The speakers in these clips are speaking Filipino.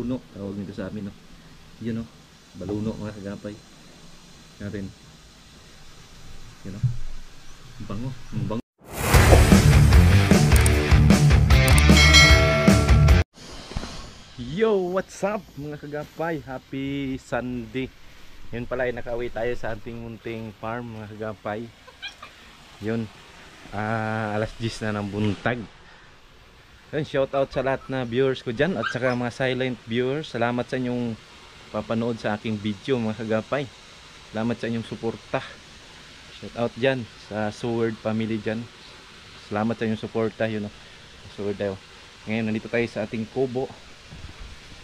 baluno tawag nito sa amin, no. Yun, no, baluno mga kagapay natin. Yun, no, bango, bango. Yo, what's up mga kagapay? Happy Sunday. Yun pala ay nakauwi tayo sa ating munting farm mga kagapay. Yun, alas 10 na ng buntag. Yun, shout out sa lahat na viewers ko dyan at saka mga silent viewers. Salamat sa inyong papanood sa aking video mga kagapay. Salamat sa inyong suporta. Shout out dyan sa Sword family dyan. Salamat sa inyong suporta. Yun, Sword tayo. Ngayon nandito tayo sa ating kubo.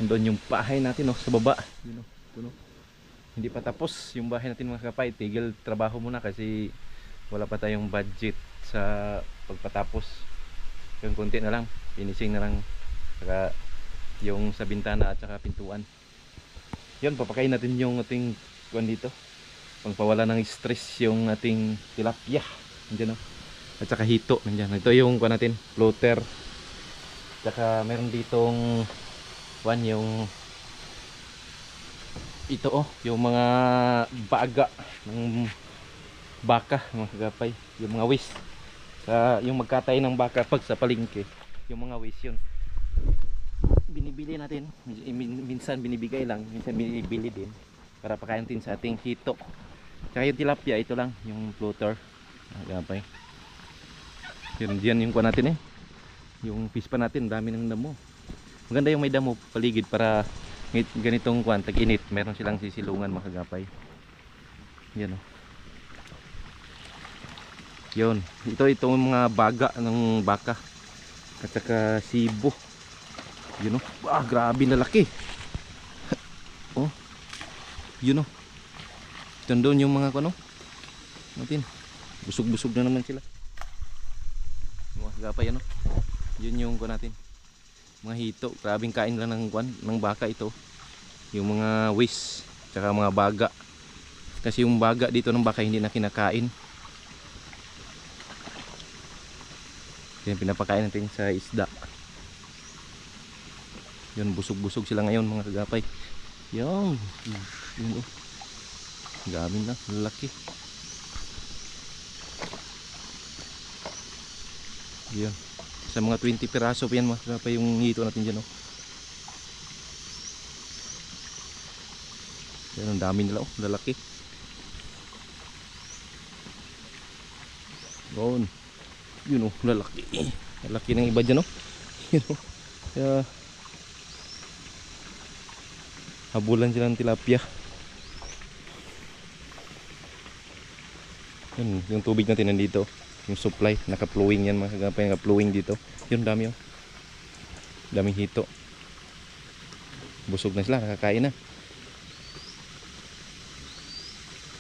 Doon yung bahay natin, sa baba. Yun, hindi pa tapos yung bahay natin mga kapay. Tigil trabaho muna kasi wala pa tayong budget sa pagpatapos. Yung konti na lang, finishing na lang. Saka yung sa bintana at saka pintuan. Yun, papakain natin yung ating kuwan dito. Pangpawala ng stress yung ating tilapia. Nandiyan, at saka hito. Nandiyan. Ito yung kuwan natin, floater. At saka meron ditong yung ito, yung mga baga ng baka mga kagapay, yung mga wis sa yung magkatay ng baka pag sa palengke, yung mga wis yun binibili natin, minsan binibigay lang, minsan binibili din para pakain natin sa ating hito. Tsaka yung tilapia, ito lang yung floater mga kagapay. Yun diyan yung kuha natin, yung fish pa natin, dami ng damo. Maganda yung may damo paligid para ganitong kuwan, tag-init, meron silang sisilungan mga kagapay. Yan, yun, itong mga baga ng baka at saka sibo. Yun, grabe na laki. Yun, doon yung mga kuno natin, busog-busog na naman sila mga kagapay. Yun yung kuwan natin, mga hito, grabing kain lang ng baka ito, yung mga wis tsaka mga baga, kasi yung baga dito ng baka hindi na kinakain. Yan, pinapakain natin sa isda. Yun, busog-busog sila ngayon mga kagapay. Yun, gamit na, laki. Yun, sa mga 20 piraso pa yan mga kagapay yung hito natin dyan, yan, ang dami nila, lalaki. Yun, lalaki. Lalaki ng iba dyan, yun, habulan sila ng tilapia. Yun, yung tubig natin nandito, yung supply, naka-flowing yan mga kagapay, naka-flowing dito. Yun, dami, daming hito. Busog na sila, nakakain na.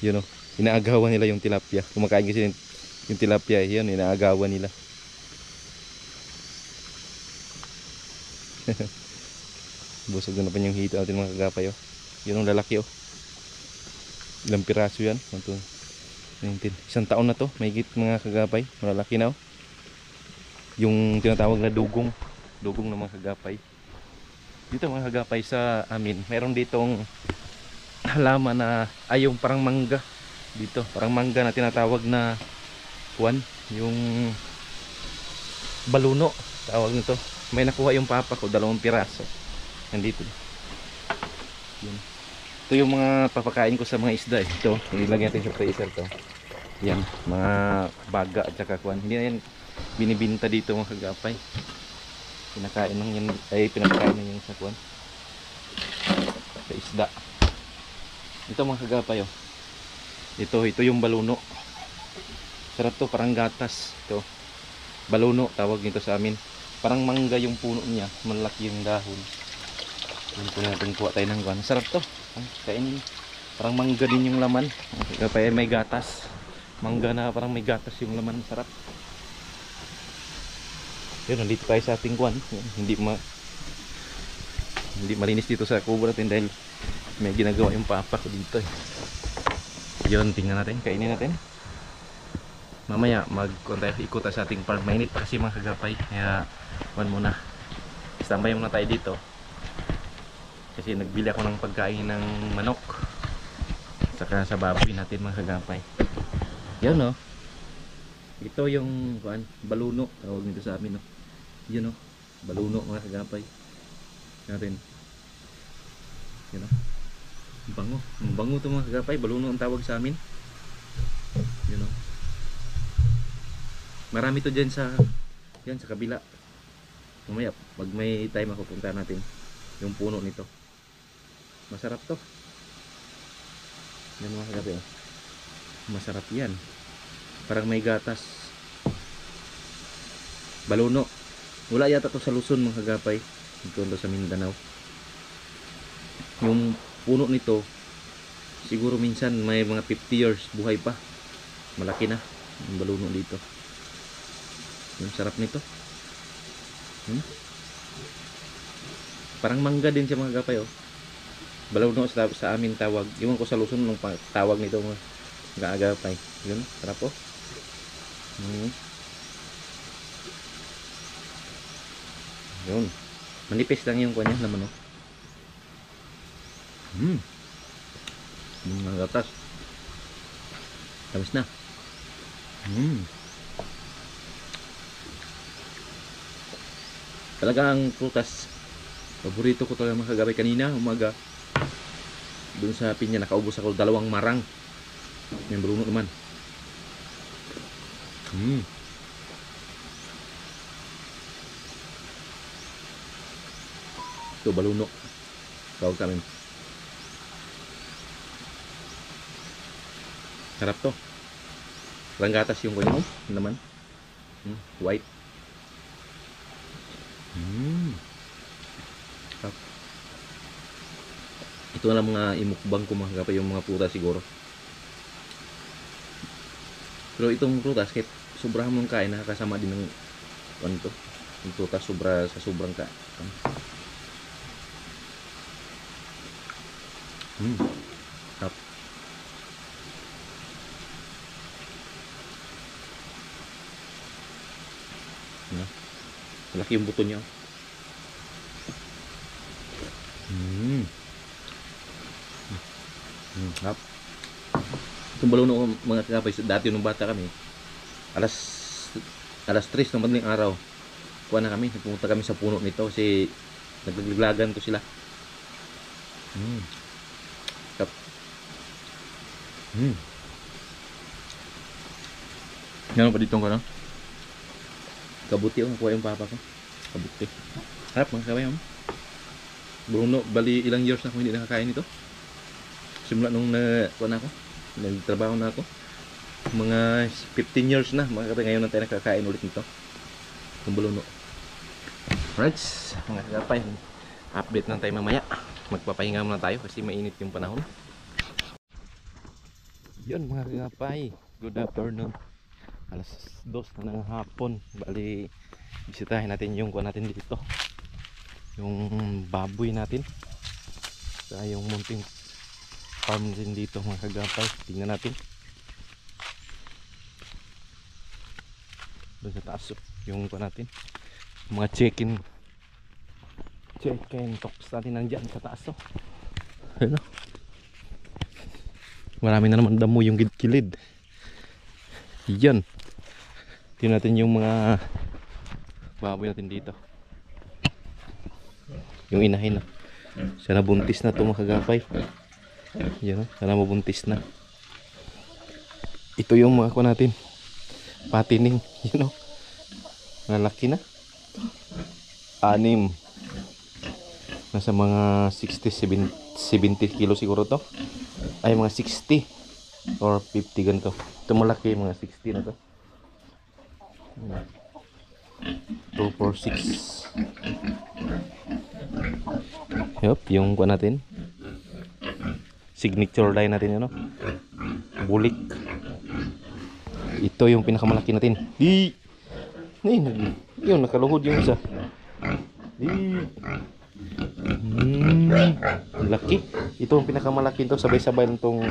Yun, inaagawan nila yung tilapia. Kumakain kasi yung tilapia, yun, inaagawan nila. Busog na pa yung hito natin mga kagapay, yun ang lalaki, ilang piraso yan, 19. Isang taon na to, may higit mga kagapay, malalaki na, yung tinatawag na dugong ng mga kagapay. Dito mga kagapay sa amin, mayroon ditong halaman na yung parang mangga dito, parang mangga na tinatawag na kuwan, yung baluno tawag nito. May nakuha yung papa ko, 2 piraso nandito. Yun. Ito yung mga papakain ko sa mga isda. Ito, ilagay natin sa freezer to. Yan, mga baga at saka kuwan. Hindi na yan binibinta dito mga kagapay. Pinakain lang yan, pinakain lang yan sa kuwan, sa isda. Ito mga kagapay, ito yung baluno. Sarap to, parang gatas. Ito, baluno tawag nito sa amin. Parang mangga yung puno niya, malaki yung dahon. Dito natin kuha tayo ng kuwan. Sarap to, kainin. Parang mangga din yung laman. Kagapay, may gatas. Mangga na parang may gatas yung laman, sarap. Yun, nandito tayo sa ating kuwan. Hindi malinis dito sa kubo natin dahil may ginagawa yung papa ko dito. Yun, tingnan natin, kainin natin. Mamaya ikot sa ating farm. Mainit pa kasi mga kagapay, kaya kuwan muna, standby muna tayo dito. kasi nagbili ako ng pagkain ng manok saka sa baboy natin mga kagapay. Yan no. Ito yung baluno tawag nito sa amin no. Yan no. Baluno mga kagapay. Natin. Yan no. Bango. Bango to mga kagapay. Baluno ang tawag sa amin. Yan no. Marami to dyan sa kabila. Mamaya pag may time ako punta natin yung puno nito. Masarap to. Yan mga kagabi. Masarap yan. Parang may gatas. Baluno. Wala yata to sa Luzon mga kagapay. Ito sa Mindanao. Yung puno nito siguro minsan may mga 50 years buhay pa. Malaki na yung baluno dito. Yung sarap nito. Parang mangga din siya mga kagapay oh. Baluno sa amin tawag. Iwan ko sa Luzon nung tawag nito mga kagapay. Yun, sarap po. Yun. Manipis lang yung kanya naman oh. Mga gatas. Tamis na. Talaga ang prutas. Paborito ko talaga mga kagapay. Kanina umaga doon sa pinya nakaubos ako 2 marang. Yung baluno naman. Ito baluno. Tawag sa amin. Sarap to. Parang gatas yung kunin mo. Yun naman. White. Sarap. Ito na mga imukbang ko mga kagapay, yung mga prutas siguro. Pero itong prutas kahit sobrahan mong kain nakakasama din ng to. Yung prutas sobra sa sobrang kain. Sarap. Malaki yung buto niya. Sarap. Itong baluno mga kagapay, dati nung bata kami, alas 3 ng madaling araw, kuha na kami, pumunta kami sa puno nito kasi naglaglagan to sila. Sarap. Gano'n pa ditong ka no? Kabuti oh, nakuha yung papa ko. Kabuti. Harap mga kagapay oh. Bruno, bali ilang years na ako hindi nakakain ito. Simula nung kuha na ako, nagtrabaho na ako. Mga 15 years na mga kagapay, ngayon na tayo nakakain ulit nito. Itong baluno. Alright, mga kagapay, update na tayo mamaya. Magpapahinga muna tayo kasi mainit yung panahon. Yun mga kagapay, good afternoon. Alas 2 na ng hapon. Bali, bisitahin natin yung kuha natin dito, yung baboy natin. Saka yung munting farm din dito mga kagapay. Tingnan natin doon sa taas yung kuha natin, mga chicken talks natin nandyan sa taas oh. Ano? Marami na naman damo yung gilid. Yan. Tingnan natin yung mga baboy natin dito. Yung inahin na. Sana buntis na ito mga kagapay. Yan. Sana mabuntis na. Ito yung mga kuha natin. Patining. You know. Nalaki na. 6. Nasa mga 60-70 kilo siguro to. Ay mga 60 or 50 ganito. Ito malaki mga 60 na to. 2, 4, 6. Yup, yung kuha natin. Signature line natin yun, no? Bulik. Ito yung pinakamalaki natin. Yun, nakaluhod yung isa. Laki. Ito yung pinakamalaki ito. Sabay-sabay lang itong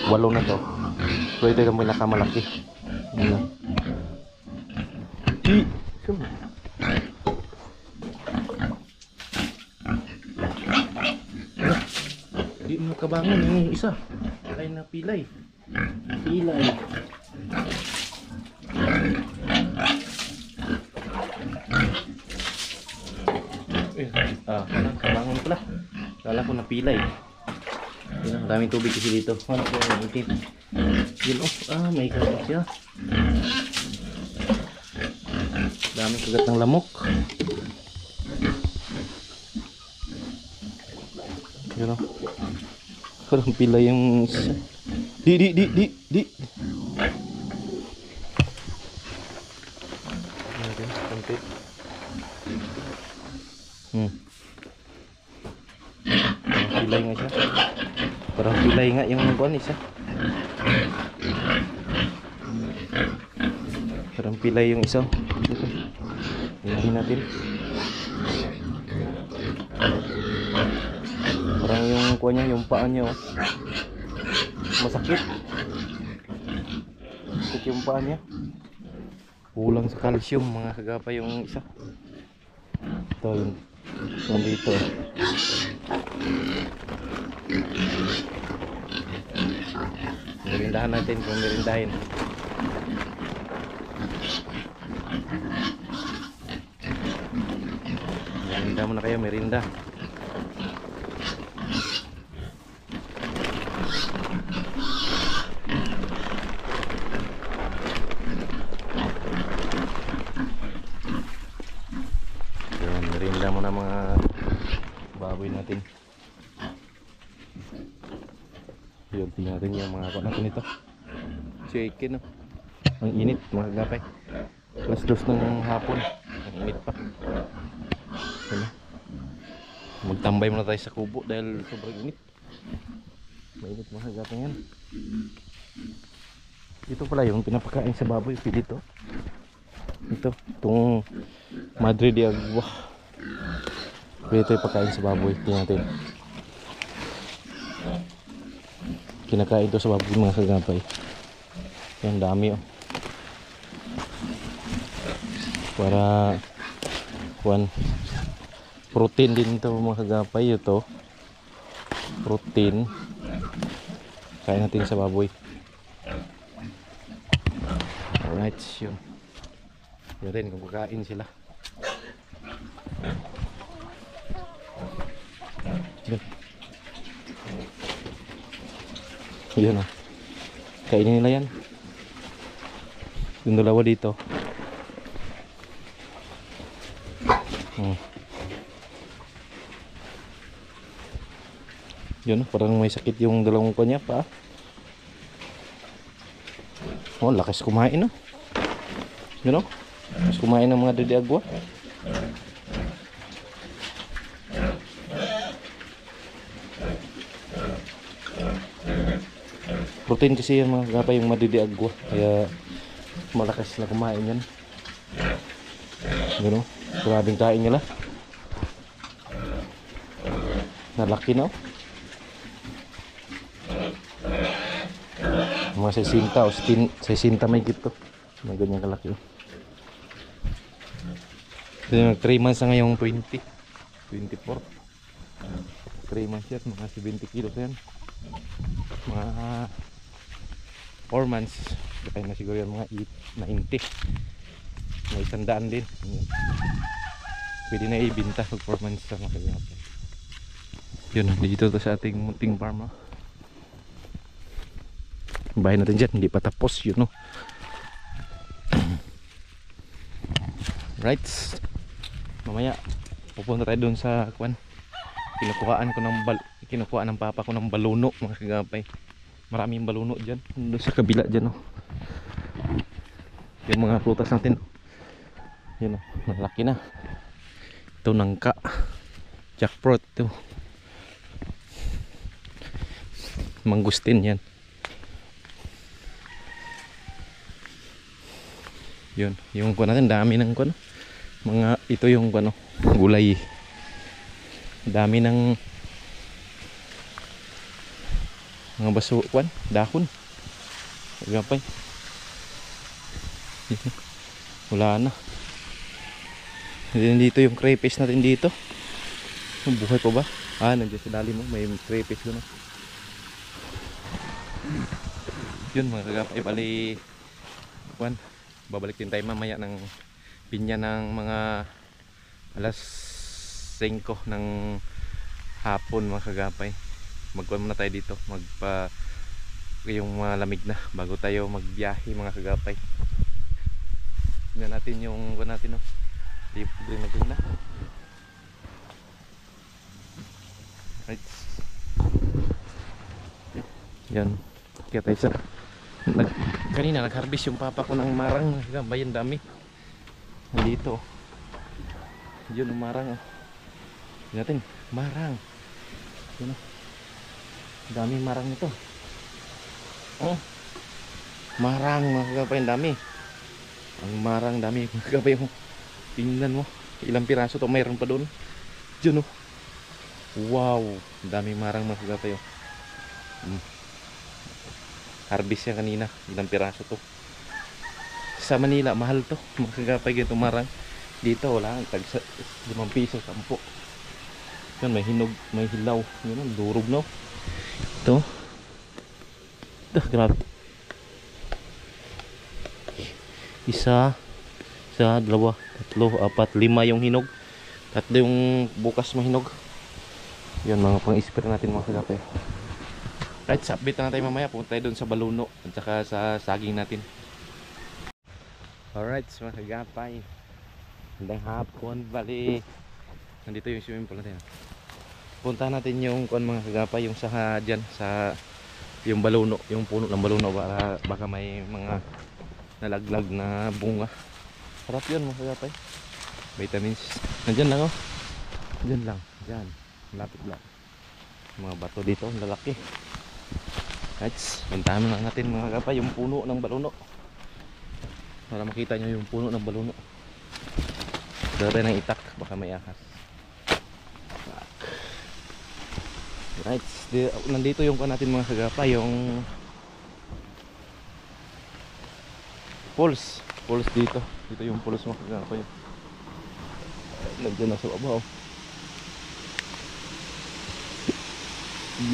8 na to. So ito yung pinakamalaki. Makabangon yung isa. Ay na pilay. Pilay. Kabangon pala. Kala ko na pilay. Yun, maraming tubig kasi dito. Ano ko yung itim? Yun, may kagat siya. Daming kagat ng lamok. Yun o. Parang pila yung isa. Di. Okay, konti. Pilay nga siya. Parang pilay nga yung kuan isa. Parang pilay yung isa. Ilahin natin. Parang yung kuan niya, yung paa niya masakit. Masakit yung paa niya. Kulang sa calcium mga kagapay yung isa. Ito yun. Nandito. Merindahan natin kung merindahin. Merinda muna kayo, merinda. Merinda muna mga baboy natin. Yun, tingnan natin yung mga kuwan natin ito. Chicken, no? Ang init mga gapay. Plus 2 ng hapon. Ang init pa. Ano? Magtambay muna tayo sa kubo dahil sobrang init. Mainit mga gapay yan. Ito pala yung pinapakain sa baboy. Pilito. Itong Madre de Agua. Ito yung pagkain sa baboy. Tingnan natin. Kinakain ito sa baboy mga kagapay. Yan, dami para protein din ito mga kagapay. Ito protein kain natin sa baboy. Alright, yun rin kung kakain sila. Yun kainin nila yan. Yung dalawa dito. Yun, parang may sakit yung dalawang kanya pa. Lakas kumain Yun lakas kumain ng mga Dede Agua. Protein kasi yan mga kagapay yung Madede Agua. Kaya malakas na kumain yan. Yun grabing kain nila. Nalaki na mga 60 o 60 may gito. Mga ganyan kalaki. So, 3 months na ngayong 24 3 months yan, mga 70 kilos yan. Mga 4 months kaya na siguro yan mga 90. May 100 din. Pwede na ibinta pag 4 months sa mga kagapay. Yun, dito to sa ating munting farm. Bahay natin dyan, hindi pa tapos yun Right. Mamaya pupunta tayo dun sa kwan. Kinukuhaan ng papa ko ng baluno mga kagapay. Maraming baluno dyan. Doon sa kabila dyan yung mga prutas natin. Yun malaki na. Ito nangka. Jackfruit ito. Mangustin yan. Yun, yung kuwan natin, dami ng kuwan. Mga, ito yung kuwan, gulay. Dami ng mga baso, kuwan, dahon. Gapay. Wala na. Dito yung crayfish natin dito. Buhay pa ba? Nandiyan sa lalim may crayfish doon. Yun mga kagapay, bali kuan, babalik din tayo mamaya ng pinya ng mga alas 5 ng hapon mga kagapay. Magkuhan muna tayo dito, magpa yung malamig na bago tayo magbiyahe mga kagapay. Tingnan natin yung kuan natin, no. Green na green na. Right. Yan. Kaya tayo sa kanina nag-harvest yung papa ko ng marang mga kagapay, ang dami. Nandito. Yun ang marang. Tingnan natin, marang. Yun, daming marang ito. Oh, marang mga kagapay, ang dami. Ang marang dami mga kagapay mo. Tingnan mo, ilang piraso to, mayroon pa doon. Diyan oh. Wow, ang daming marang mga kagapay oh. Harvest yan kanina, ilang piraso to. Sa Manila, mahal to mga kagapay, ganito marang. Dito wala, tag 5 piso, 10. Yan, may hinog, may hilaw. Yun ang durog no. Ito. Grabe. Isa, 2, 3, 4, 5 yung hinog. 3 yung bukas mahinog. Yun mga pang-spray natin mga kagapay. Right, sa update na tayo mamaya. Pupunta tayo doon sa baluno at saka sa saging natin. Alright mga kagapay, magandang hapon. Bali, nandito yung swimming pool natin. Punta natin yung kuan mga kagapay, yung sa dyan, sa yung baluno, yung puno ng baluno, para baka may mga nalaglag na bunga. Sarap yun mga kagapay, vitamins. Nandyan lang oh, nandyan lang, dyan, lapit lang. Mga bato dito, ang lalaki. Right, puntahan na natin mga kagapay yung puno ng baluno, para makita nyo yung puno ng baluno. Dara ng itak, baka may ahas. Right, nandito yung kuan natin mga kagapay, yung pulse dito. Dito yung pulse mga kagapay. Nandiyan na sa babaw.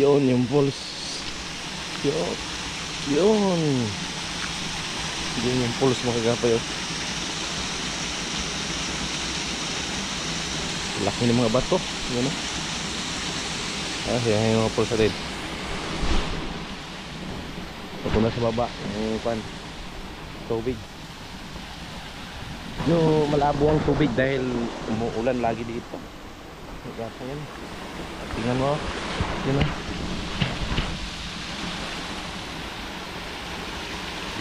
Yun yung pulse. Yun. Yun yung pulse mga kagapay oh. Laki ng mga bato. Yun oh. Yan yung mga pulse natin. Ito na sa baba yung pan tubig. Yung malabo ang tubig dahil umuulan lagi dito. Magkapa yan. Tingnan mo. Yun o.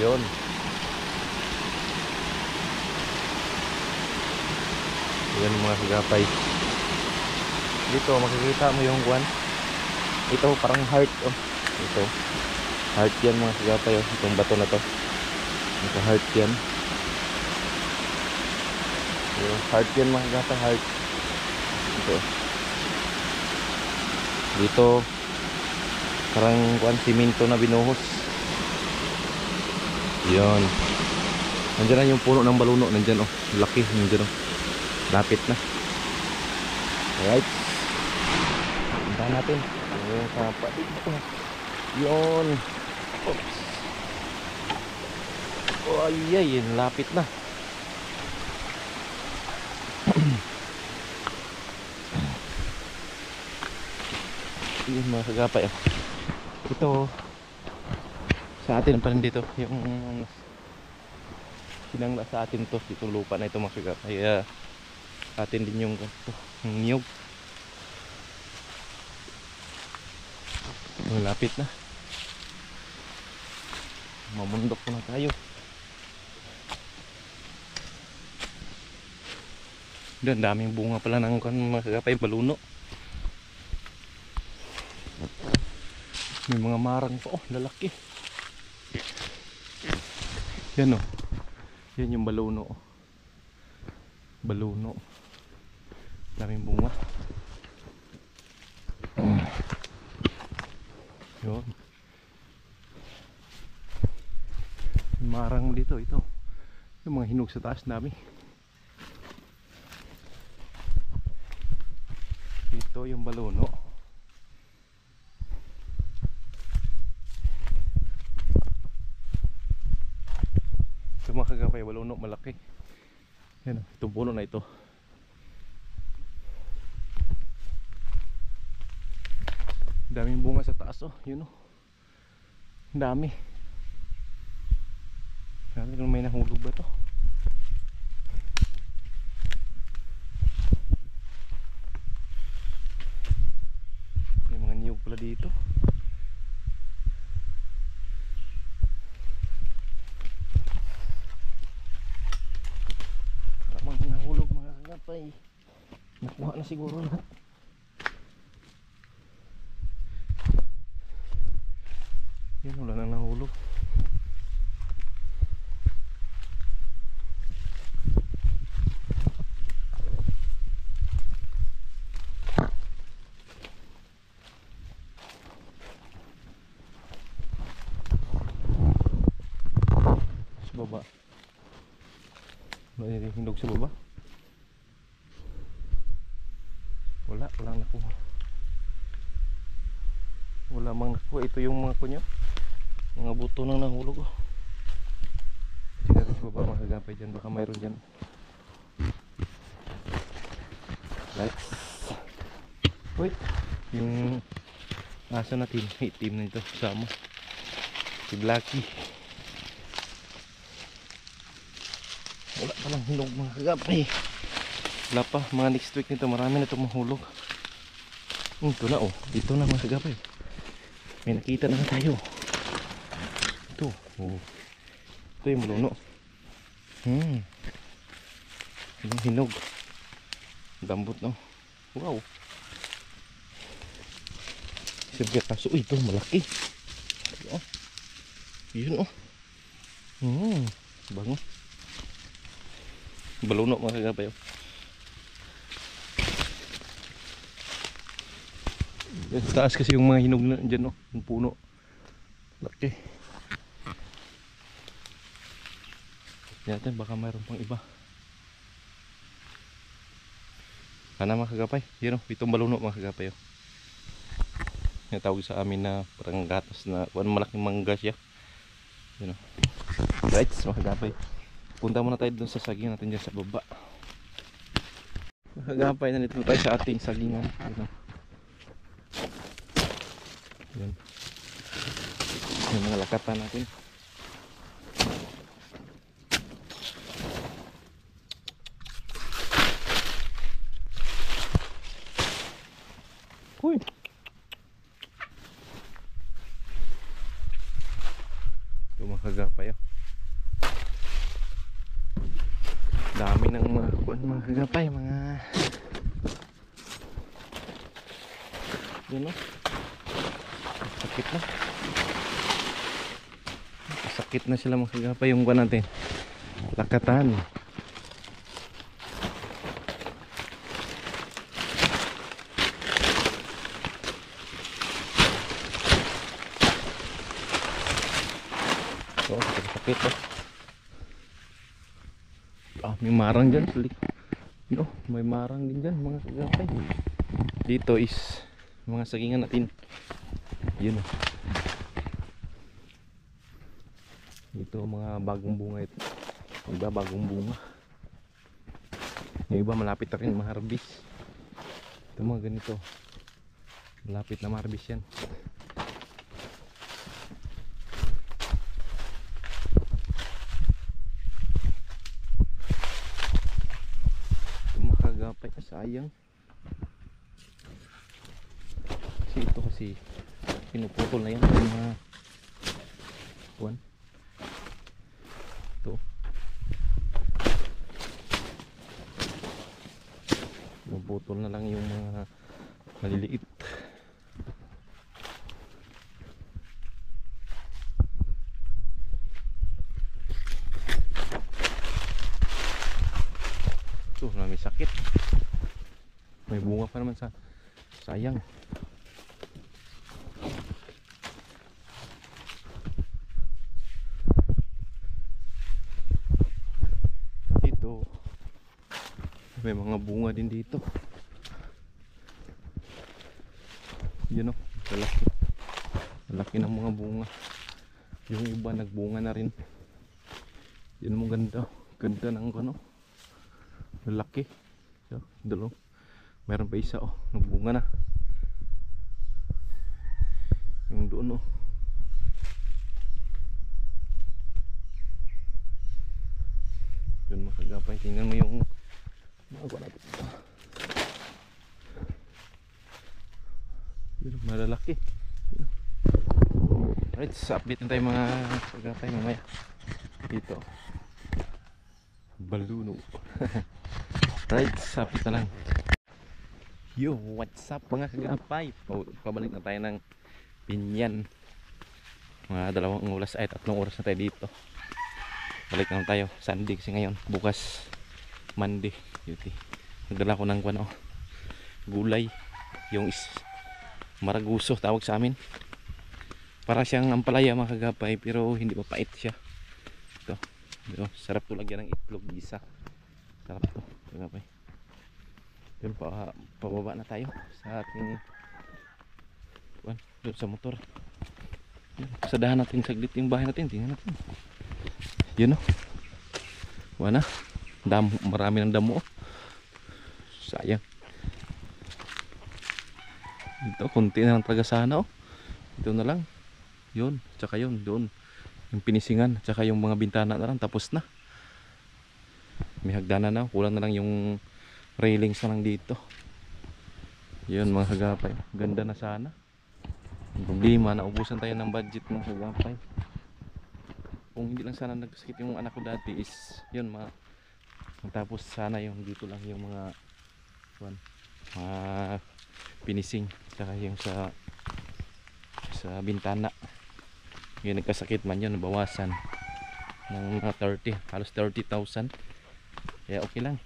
Yun. Yun mga kagapay. Dito makikita mo yung guwan. Ito parang heart oh. Ito heart yan mga kagapay oh. Itong bato na to, ito heart yan. Heart yan mga kagapay, heart. Ito dito parang kuan, simento na binuhos. Yun, nandiyan na yung puno ng baluno. Nandiyan oh, laki. Nandiyan oh, lapit na. Alright, puntahan natin yung sapa dito. Yun. Oops. Oh ay, lapit na. Yun mga kagapay oh. Ito sa atin pa rin dito, yung sinangla sa atin to, itong lupa na ito mga kagapay. Kaya atin din yung ito, yung niyog. Malapit na, mamundok po na tayo. Doon daming bunga pala ng mga kagapay, baluno. May mga marang pa oh, lalaki. Yan oh, yan yung baluno oh. Baluno, daming bunga. Yun, marang dito. Ito yung mga hinog sa taas namin. Ito yung baluno. malaki. Yan, itong puno na ito. Daming bunga sa taas, oh. Yun, oh. Dami. Sabi kung may nahulog ba to? May mga niyog pala dito. Parang nahulog mga kagapay. Nakuha na siguro lahat. Yan, wala nang nahulog. Sa baba. Wala yung hinog sa baba. Walang nakuha. Wala mang nakuha. Ito yung mga kunyo. Mga buto nang nahulog, oh. Tingnan natin sa baba mga kagapay dyan. Baka mayroon dyan. Lights. Wait. Yung aso natin. Itim na ito. Sama. Si Blacky. Wala palang hinog mga kagapay. Wala pa. Mga next week nito. Marami na ito mahulog. Ito na, oh. Dito na mga kagapay. May nakita na tayo. Ito, oh. Ito yung maluno. Yung hinog. Dambot, no? Wow. Sirga kaso, ito malaki. Oh. Yun, oh. Bango. Baluno mga kagapay, oh. Sa taas kasi yung mga hinog na dyan, oh. Yung puno. Laki. Natin baka mayroon pang iba. Sana mga kagapay. Yun, oh, itong baluno mga kagapay, oh. Yung tawag sa amin na parang gatas na malaking mangga siya. Yun, oh. Right mga kagapay. Punta muna tayo dun sa saging natin dyan sa baba. Mga kagapay, nandito tayo sa ating sagingan. Yun, oh. Yun. Yung mga lakatan natin. Uy. Ito mga kagapay, oh. Dami ng mga kagapay, mga yun, oh. Sakit na. Sakit na sila mga kagapay yung buwan natin. Lakatan. Oh, sakit, oh. May marang dyan. No, may marang din dyan mga kagapay. Dito is mga sagingan natin. Yun, oh. Ito mga bagong bunga ito. Yung iba bagong bunga. Yung iba malapit na rin ma-harvest. Ito mga ganito. Malapit na ma-harvest yan. Gapay, sayang. Kasi ito kasi pinuputol na yan ng mga buwan. Ito pinuputol na lang yung mga maliliit. Ito may sakit. May bunga pa naman sa sayang. Dito may mga bunga din dito. Yun, oh, malaki. Malaki ng mga bunga. Yung iba nagbunga na rin. Yun mo ganda. Ganda ng ano. Lalaki. So, dalo. Meron pa isa oh. Nagbunga na. Yung doon oh. Yun mga kagapay. Tingnan mo yung magawa natin ito. Yun, malalaki. Alright, sa update na tayo mga kagapay mamaya. Dito. Baluno. Right, sa update na lang. Yo, what's up mga kagapay? Pabalik na tayo ng Binyan. Mga 2 oras ay 3 oras na tayo dito. Balik na tayo Sunday kasi ngayon. Bukas Monday. Duty. Nagdala ko ng gulay. Yung maraguso tawag sa amin. Para siyang ampalaya mga kagapay pero hindi pa pait siya. Ito, sarap to lagyan ng itlog gisa. Sarap to kagapay. Yun, pababa na tayo sa ating doon sa motor. Yun, pasadahan natin saglit yung bahay natin. Tingnan natin. Yun o. Wala. Marami ng damo. Sayang. Ito, konti na lang talaga sana o. Ito na lang. Yun, tsaka yun, doon. Yung pinisingan, tsaka yung mga bintana na lang, tapos na. May hagdanan na. Kulang na lang yung railings na lang dito. Yun mga kagapay. Ganda na sana. Yung problema, naubusan tayo ng budget mga kagapay. Kung hindi lang sana nagkasakit yung anak ko dati is yun tapos sana yung dito lang yung mga pinising saka yung sa bintana. Yung nagkasakit man yun, nabawasan ng mga 30, halos 30,000. Kaya okay lang.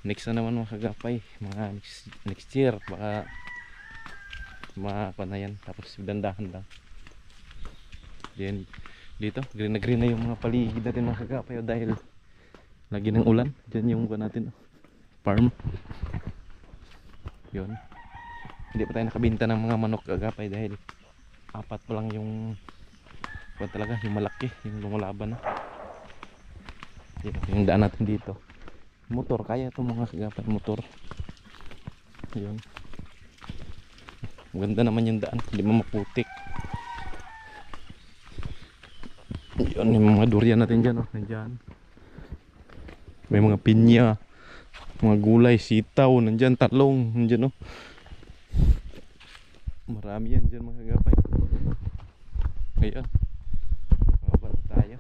Next na naman mga kagapay, mga next year baka na yan, tapos dandahan lang. Then dito, green na yung mga paligid natin mga kagapay dahil lagi ng ulan. Diyan yung natin farm. Yun. Hindi pa tayo nakabinta ng mga manok kagapay dahil 4 pa lang yung talaga, yung malaki, yung lumalaban na. Dito, yung daan natin dito. Motor, kaya ito mga kagapay, motor. Yun. Maganda naman yung daan, hindi maputik. Yun, yung mga durian natin dyan, nandyan. May mga pinya, mga gulay, sitaw, nandyan, talong, nandyan, marami yan dyan mga kagapay. Ngayon, mababa na tayo.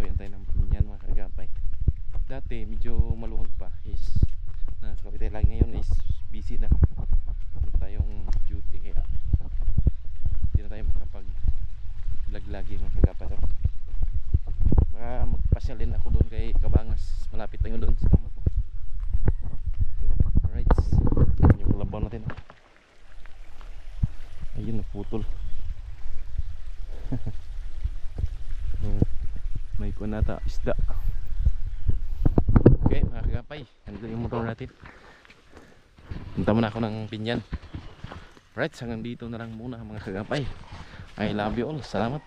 Yan tayo ng pinyan mga kagapay. Dati, medyo maluwag pa is, nakakawin tayo lagi ngayon is busy na. Meron tayong duty kaya hindi na tayo makapag lagi mga kagapay. Baka magpasyal din ako doon kay Kabangas, malapit tayo doon sa kamot. Alright, yung kulabaw natin. Ayun, naputol. May kunata, isda. Okay mga kagapay, nandito yung motor natin. Punta muna ako ng Binyan. Alright, hanggang dito na lang muna mga kagapay. I love you all. Salamat.